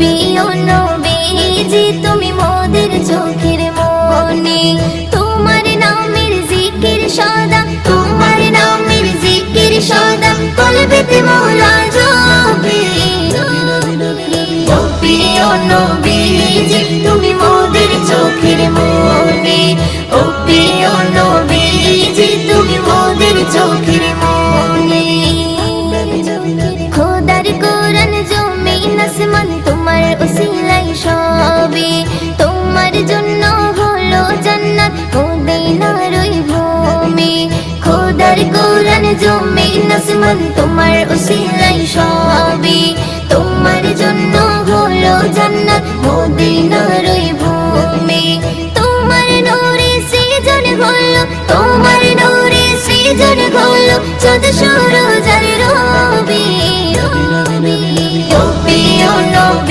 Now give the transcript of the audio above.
প্রিয় নবীজি তুমি মোদের চোখের মনি, তোমার নামের জিকির সদা, তোমার নামের জিকির সদা কলবেতে মওলা জপে। ও প্রিয় নবীজি তুমি মোদের চোখের মনি, ও প্রিয় নবীজি তুমি মোদের চোখের মনি। খোদার কোরআন জমিন আসমান তোমার উসিলাই সবে, তোমার জন্য হলো জান্নাত মদিনার ওই ভূমি। খোদার কোরআন জমিন আসমান তোমার উসিলাই সবে, তোমার জন্য